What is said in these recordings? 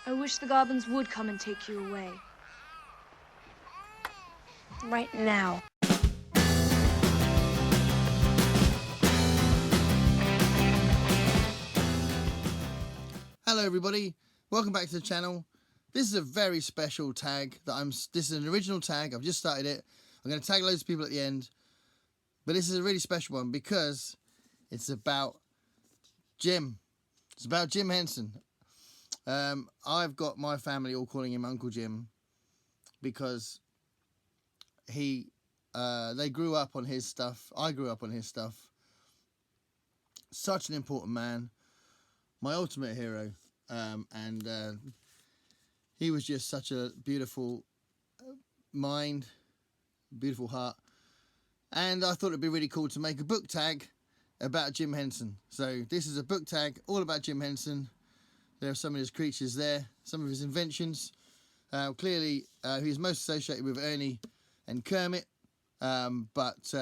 I wish the goblins would come and take you away. Right now. Hello everybody, welcome back to the channel. This is a very special tag this is an original tag. I've just started it. I'm going to tag loads of people at the end, but this is a really special one because it's about Jim. It's about Jim Henson. I've got my family all calling him Uncle Jim because they grew up on his stuff. I grew up on his stuff. Such an important man, my ultimate hero. He was just such a beautiful mind, beautiful heart, and I thought it'd be really cool to make a book tag about Jim Henson. So this is a book tag all about Jim Henson. There are some of his creatures there, some of his inventions. Clearly he's most associated with Ernie and Kermit, but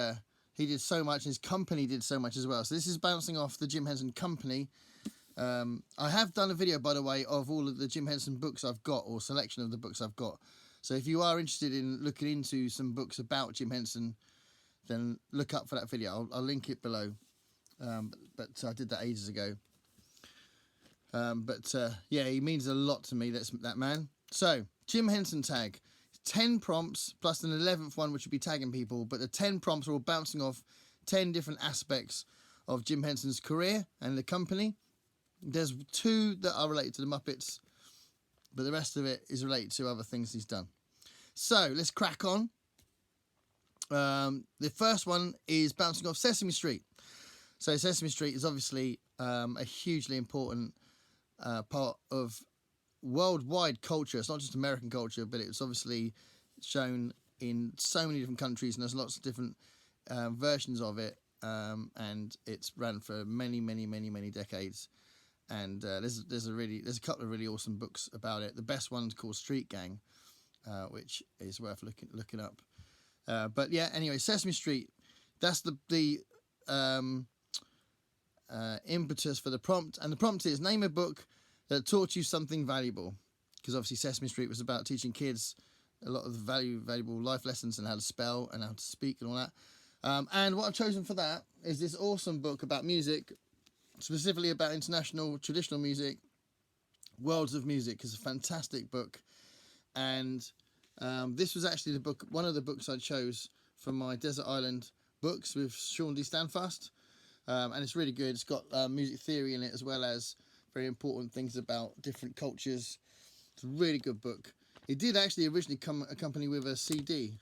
he did so much, his company did so much as well. So this is bouncing off the Jim Henson Company. I have done a video, by the way, of all of the Jim Henson books I've got, or selection of the books I've got. So if you are interested in looking into some books about Jim Henson, then look up for that video. I'll link it below. But I did that ages ago. Yeah, he means a lot to me, that man. So, Jim Henson tag. 10 prompts, plus an 11th one, which would be tagging people. But the 10 prompts are all bouncing off 10 different aspects of Jim Henson's career and the company. There's 2 that are related to the Muppets, but the rest of it is related to other things he's done. So let's crack on. The first one is bouncing off Sesame Street. So Sesame Street is obviously a hugely important part of worldwide culture. It's not just American culture, but it's obviously shown in so many different countries, and there's lots of different versions of it, and it's ran for many decades. And there's a couple of really awesome books about it. The best one's called Street Gang, which is worth looking up. But yeah, anyway, Sesame Street. That's the impetus for the prompt, and the prompt is name a book that taught you something valuable. Because obviously Sesame Street was about teaching kids a lot of valuable life lessons and how to spell and how to speak and all that. And what I've chosen for that is this awesome book about music. Specifically about international traditional music, Worlds of Music. Is a fantastic book, and this was actually one of the books I chose from my Desert Island books with Sean D. Standfast, and it's really good. It's got music theory in it as well as very important things about different cultures. It's a really good book. It did actually originally come accompanied with a CD,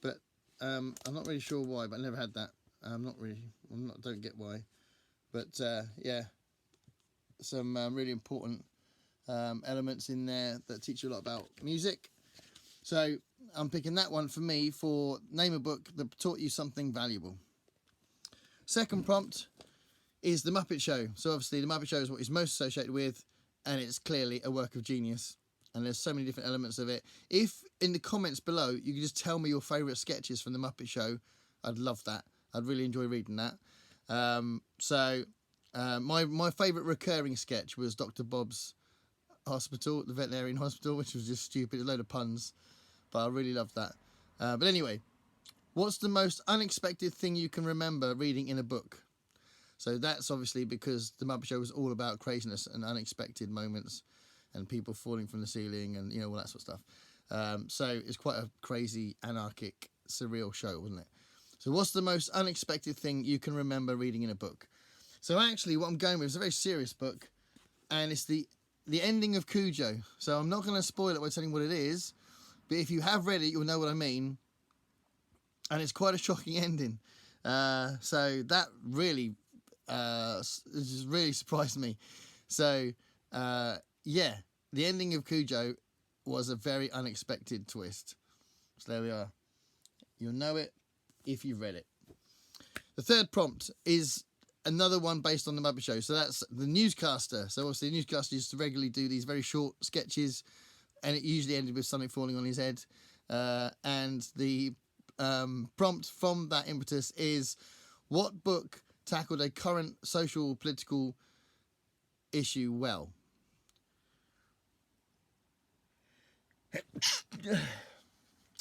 but I'm not really sure why. But I never had that. Don't get why. But yeah, some really important elements in there that teach you a lot about music. So I'm picking that one for me for name a book that taught you something valuable. Second prompt is The Muppet Show. So obviously The Muppet Show is what he's most associated with, and it's clearly a work of genius. And there's so many different elements of it. If in the comments below you could just tell me your favourite sketches from The Muppet Show, I'd love that. I'd really enjoy reading that. My favourite recurring sketch was Dr. Bob's Hospital, the veterinarian hospital, which was just stupid, a load of puns, but I really loved that. But anyway, what's the most unexpected thing you can remember reading in a book? So that's obviously because The Muppet Show was all about craziness and unexpected moments and people falling from the ceiling and, you know, all that sort of stuff. So it's quite a crazy, anarchic, surreal show, wasn't it? So what's the most unexpected thing you can remember reading in a book? So actually what I'm going with is a very serious book, and it's the ending of Cujo. So I'm not going to spoil it by telling what it is, but if you have read it, you'll know what I mean. And it's quite a shocking ending. So that really, just really surprised me. So yeah, the ending of Cujo was a very unexpected twist. So there we are. You'll know it if you've read it. The third prompt is another one based on the Muppet Show. So that's the Newscaster. So obviously the Newscaster used to regularly do these very short sketches, and it usually ended with something falling on his head. And the prompt from that impetus is, what book tackled a current social political issue well?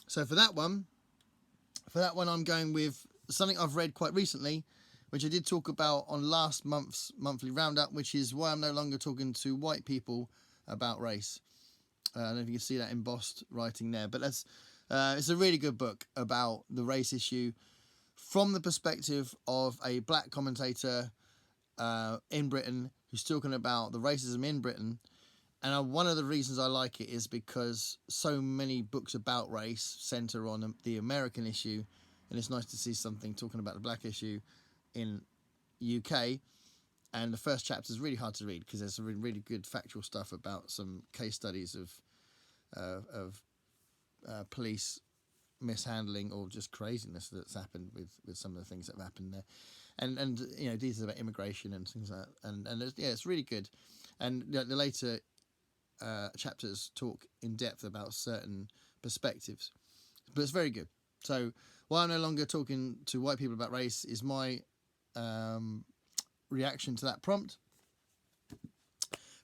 So for that one, I'm going with something I've read quite recently, which I did talk about on last month's monthly roundup, which is Why I'm No Longer Talking to White People About Race. I don't know if you can see that embossed writing there, but it's a really good book about the race issue from the perspective of a black commentator in Britain who's talking about the racism in Britain. And one of the reasons I like it is because so many books about race centre on the American issue, and it's nice to see something talking about the black issue in UK. And the first chapter is really hard to read because there's some really good factual stuff about some case studies of police mishandling or just craziness that's happened with some of the things that have happened there, and you know, details about immigration and things like that, and it's really good. And the later chapters talk in depth about certain perspectives, but it's very good. So Why I'm No Longer Talking to White People About Race is my reaction to that prompt.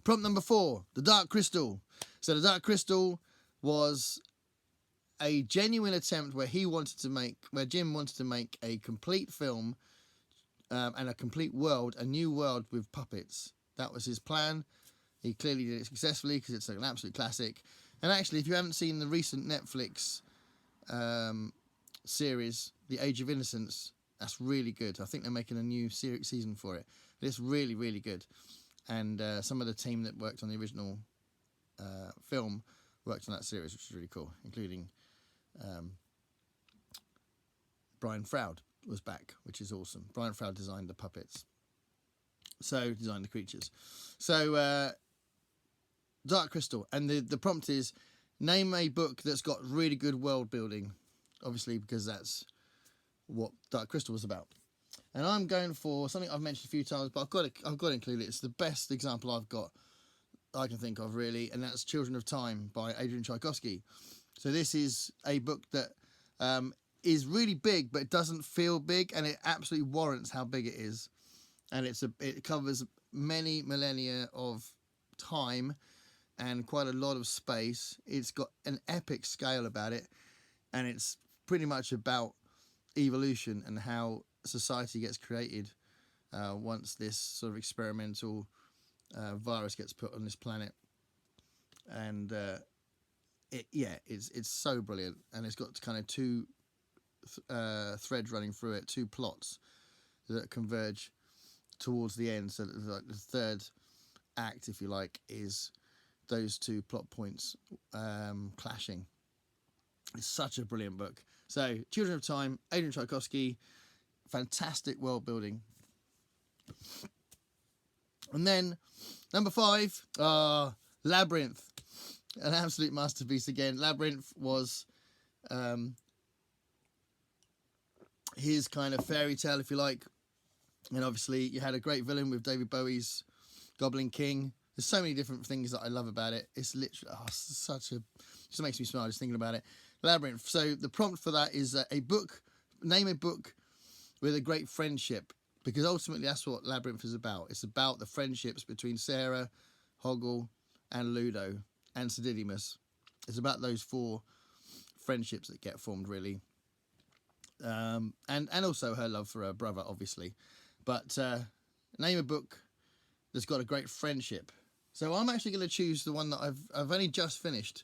Prompt number 4, The Dark Crystal. So The Dark Crystal was a genuine attempt where Jim wanted to make a complete film and a complete world, a new world with puppets. That was his plan. He clearly did it successfully because it's an absolute classic. And actually, if you haven't seen the recent Netflix series, The Age of Innocence, that's really good. I think they're making a new season for it. But it's really, really good. And some of the team that worked on the original film worked on that series, which is really cool, including Brian Froud was back, which is awesome. Brian Froud designed the puppets. So, designed the creatures. So, Dark Crystal. And the prompt is, name a book that's got really good world building. Obviously, because that's what Dark Crystal was about. And I'm going for something I've mentioned a few times, but I've got to include it. It's the best example I can think of, really, and that's Children of Time by Adrian Tchaikovsky. So this is a book that is really big, but it doesn't feel big, and it absolutely warrants how big it is. And it covers many millennia of time and quite a lot of space. It's got an epic scale about it, and it's pretty much about evolution and how society gets created once this sort of experimental virus gets put on this planet. And it's so brilliant, and it's got kind of two threads running through it, two plots that converge towards the end. So like the third act, if you like, is those two plot points clashing. It's such a brilliant book. So Children of Time, Adrian Tchaikovsky, fantastic world building. And then number 5, Labyrinth, an absolute masterpiece again. Labyrinth was his kind of fairy tale, if you like. And obviously you had a great villain with David Bowie's Goblin King. There's so many different things that I love about it. It's literally just makes me smile just thinking about it. Labyrinth. So the prompt for that is name a book with a great friendship, because ultimately that's what Labyrinth is about. It's about the friendships between Sarah, Hoggle, and Ludo, and Sir Didymus. It's about those 4 friendships that get formed, really. And also her love for her brother, obviously. But name a book that's got a great friendship. So I'm actually going to choose the one that I've only just finished,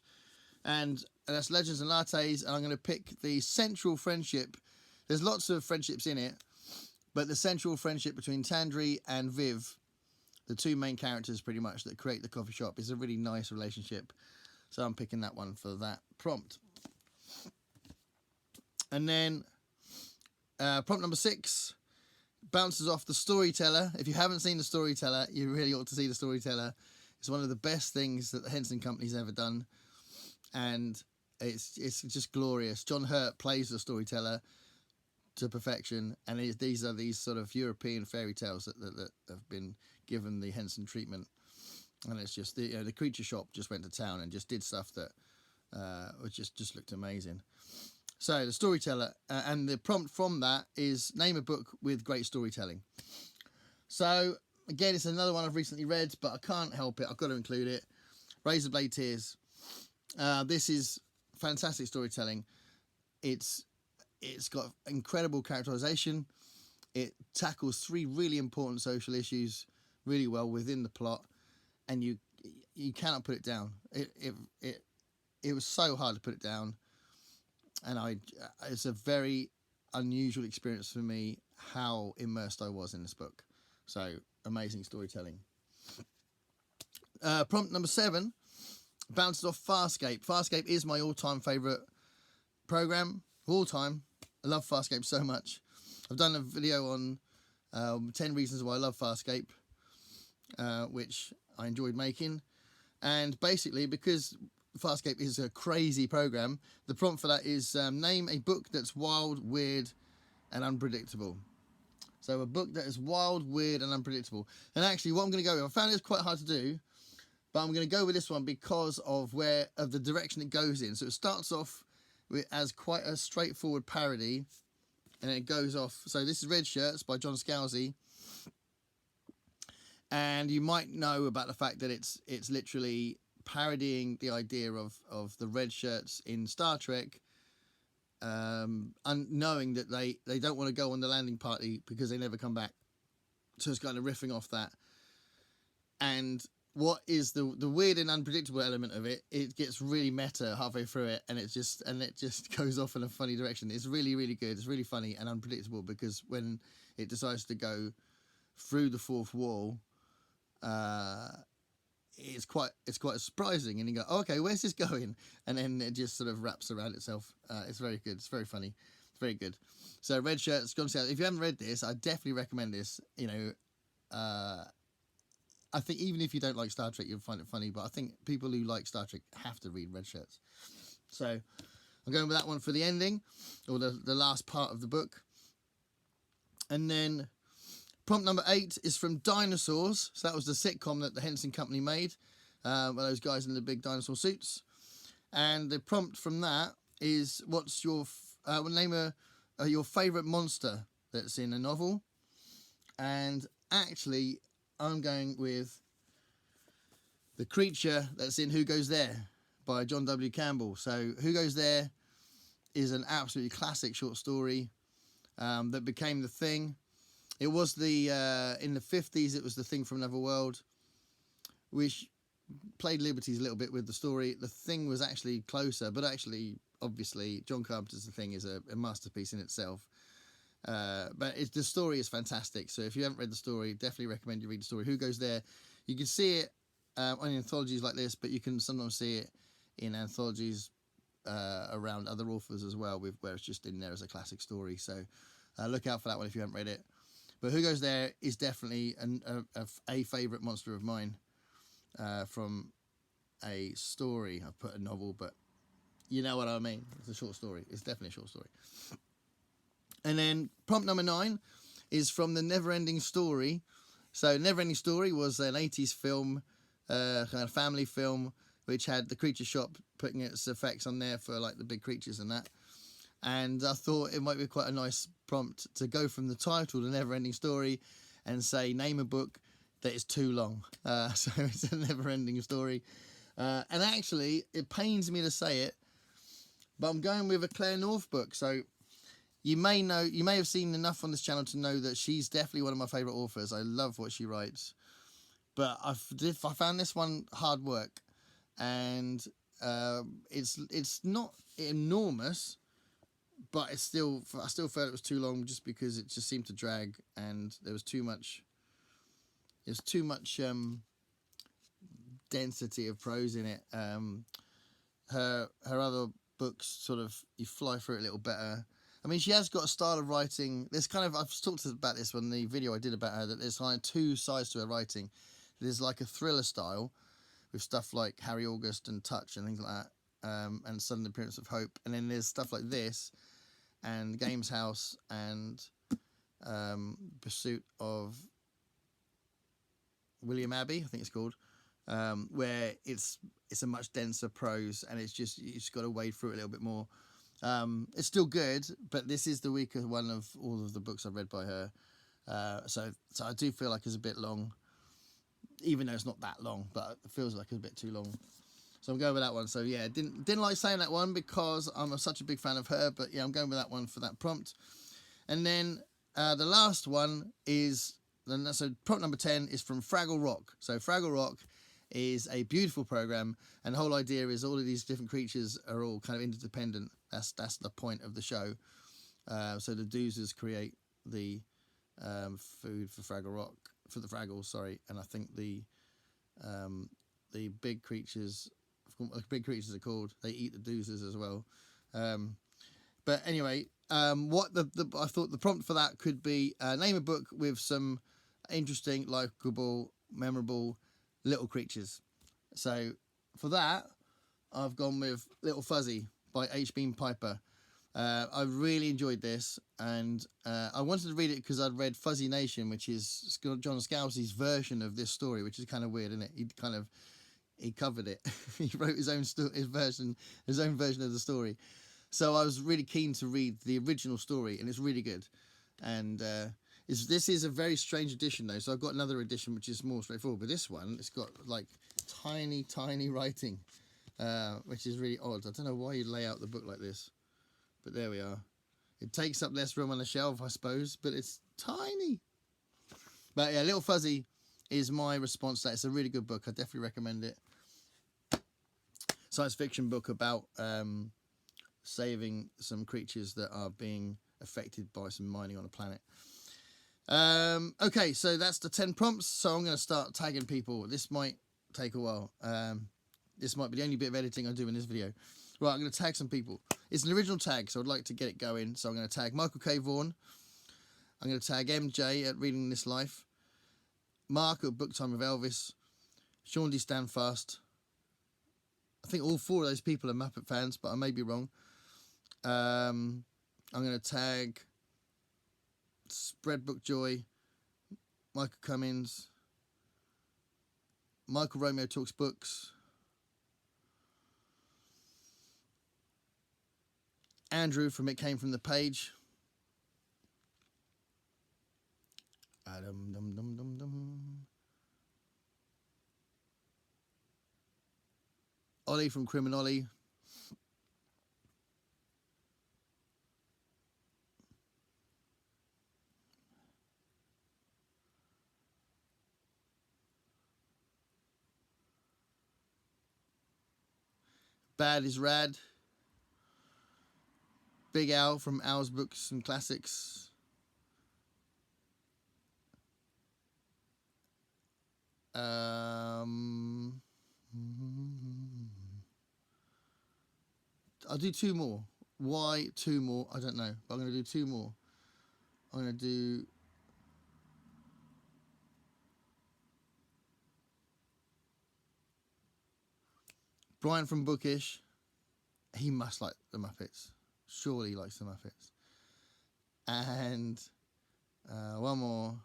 and that's Legends and Lattes, and I'm going to pick the central friendship. There's lots of friendships in it, but the central friendship between Tandri and Viv, the 2 main characters pretty much that create the coffee shop, is a really nice relationship. So I'm picking that one for that prompt. And then prompt number 6 bounces off the Storyteller. If you haven't seen the Storyteller, you really ought to see the Storyteller. It's one of the best things that the Henson Company's ever done, and it's just glorious. John Hurt plays the Storyteller to perfection, and these are these sort of European fairy tales that have been given the Henson treatment. And it's just the Creature Shop just went to town and just did stuff that just looked amazing. So the Storyteller, and the prompt from that is name a book with great storytelling. So again, it's another one I've recently read, but I can't help it. I've got to include it. Razorblade Tears. This is fantastic storytelling. It's got incredible characterization. It tackles 3 really important social issues really well within the plot, and you cannot put it down. It was so hard to put it down, and it's a very unusual experience for me how immersed I was in this book. So amazing storytelling. Prompt number 7 bounces off Farscape. Farscape is my all-time favourite program of all time. I love Farscape so much. I've done a video on 10 reasons why I love Farscape, which I enjoyed making. And basically, because Farscape is a crazy program, the prompt for that is name a book that's wild, weird, and unpredictable. So a book that is wild, weird, and unpredictable. And actually, what I'm going to go with, I found it's quite hard to do, but I'm going to go with this one because of the direction it goes in. So it starts off as quite a straightforward parody, and it goes off. So this is Red Shirts by John Scalzi, and you might know about the fact that it's literally parodying the idea of the red shirts in Star Trek, knowing that they don't want to go on the landing party because they never come back. So it's kind of riffing off that. And what is the weird and unpredictable element of it? It gets really meta halfway through it, and it just goes off in a funny direction. It's really, really good. It's really funny and unpredictable, because when it decides to go through the fourth wall, it's quite surprising, and you go, oh, okay, where's this going? And then it just sort of wraps around itself. It's very good. It's very funny. It's very good. So Red Shirts, if you haven't read this, I definitely recommend this. You know, I think even if you don't like Star Trek, you'll find it funny, but I think people who like Star Trek have to read Red Shirts. So I'm going with that one for the ending, or the last part of the book. And then prompt number 8 is from Dinosaurs. So that was the sitcom that the Henson Company made, with those guys in the big dinosaur suits. And the prompt from that is, what's your name your favourite monster that's in a novel? And actually, I'm going with the creature that's in Who Goes There by John W. Campbell. So Who Goes There is an absolutely classic short story that became The Thing. It was in the 50s, it was The Thing from Another World, which played liberties a little bit with the story. The Thing was actually closer, but actually, obviously, John Carpenter's The Thing is a masterpiece in itself. But the story is fantastic. So if you haven't read the story, definitely recommend you read the story. Who Goes There? You can see it on anthologies like this, but you can sometimes see it in anthologies around other authors as well, where it's just in there as a classic story. So look out for that one if you haven't read it. But Who Goes There is definitely a favourite monster of mine from a story. I've put a novel, but you know what I mean. It's a short story. It's definitely a short story. And then prompt number 9 is from the Neverending Story. So Neverending Story was an 80s film, kind of family film, which had the creature shop putting its effects on there for like the big creatures and that. And I thought it might be quite a nice prompt to go from the title, The Neverending Story, and say, name a book that is too long. So it's a Neverending Story. And actually, it pains me to say it, but I'm going with a Claire North book. So you may have seen enough on this channel to know that she's definitely one of my favourite authors. I love what she writes. But I found this one hard work. And it's not enormous, but I still felt it was too long, just because it just seemed to drag, and there was too much density of prose in it. Her other books, sort of, you fly through it a little better. I mean, she has got a style of writing. I've talked about this on the video I did about her, that there's kind of 2 sides to her writing. There's like a thriller style with stuff like Harry August and Touch and things like that, and Sudden Appearance of Hope. And then there's stuff like this, and Games House, and Pursuit of William Abbey, I think it's called, where it's a much denser prose, and you just got to wade through it a little bit more. It's still good, but this is the weaker one of all of the books I've read by her. So I do feel like it's a bit long, even though it's not that long, but it feels like it's a bit too long. So I'm going with that one. So yeah, didn't like saying that one because I'm such a big fan of her. But yeah, I'm going with that one for that prompt. And then the last one is, so prompt number 10 is from Fraggle Rock. So Fraggle Rock is a beautiful program, and the whole idea is all of these different creatures are all kind of interdependent. That's the point of the show. So the Doozers create the food for Fraggle Rock, for the Fraggles, sorry, and I think the big creatures, I forgot what the big creatures are called, they eat the Doozers as well. But anyway, what I thought the prompt for that could be name a book with some interesting, likeable, memorable little creatures. So for that, I've gone with Little Fuzzy by H. Beam Piper. I really enjoyed this, and I wanted to read it because I'd read Fuzzy Nation, which is John Scalzi's version of this story, which is kind of weird, isn't it? He covered it. He wrote his own version of the story. So I was really keen to read the original story, and it's really good. And this is a very strange edition, though. So I've got another edition which is more straightforward, but this one, it's got like tiny writing, which is really odd. I don't know why you'd lay out the book like this. But there we are. It takes up less room on the shelf, I suppose, but it's tiny. But yeah, Little Fuzzy is my response to that. It's a really good book. I definitely recommend it. Science fiction book about saving some creatures that are being affected by some mining on a planet. Okay, so that's the 10 prompts. So I'm going to start tagging people. This might take a while. This might be the only bit of editing I do in this video. Right, I'm going to tag some people. It's an original tag, so I'd like to get it going. So I'm going to tag Michael K. Vaughan. I'm going to tag MJ at Reading This Life. Mark at Book Time with Elvis. Sean D. Standfast. I think all 4 of those people are Muppet fans, but I may be wrong. I'm going to tag Spread Book Joy. Michael Cummins. Michael Romeo Talks Books. Andrew from It Came From the Page. Ollie from Criminolly. Bad is Rad. Big Al from Al's Books and Classics. I'll do 2 more. Why 2 more? I don't know. But I'm going to do 2 more. I'm going to do... Brian from Bookish. He must like the Muppets. Surely he likes the Muppets. And one more.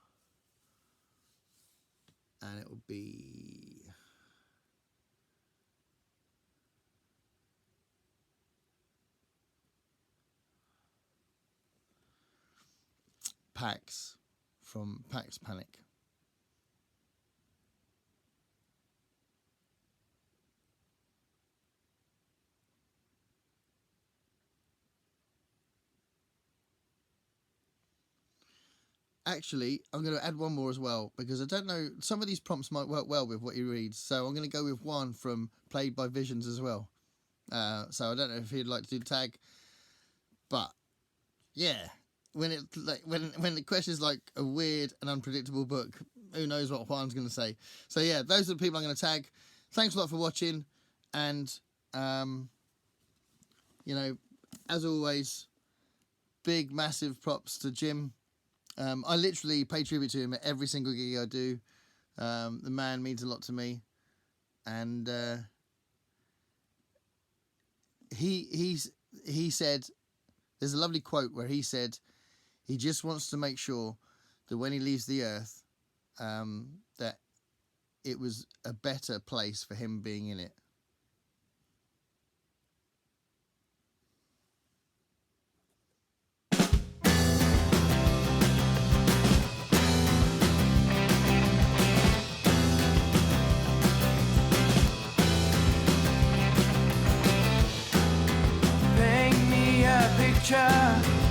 And it will be... Pax from Pax Panic. Actually, I'm going to add one more as well, because I don't know, some of these prompts might work well with what you read. So I'm going to go with one from Played by Visions as well. So I don't know if you'd like to do the tag, but yeah, when the question is like a weird and unpredictable book, who knows what Juan's going to say. So yeah, those are the people I'm going to tag. Thanks a lot for watching, and you know, as always, big massive props to Jim. I literally pay tribute to him at every single gig I do. The man means a lot to me, and he said, there's a lovely quote where he said he just wants to make sure that when he leaves the earth, that it was a better place for him being in it. future.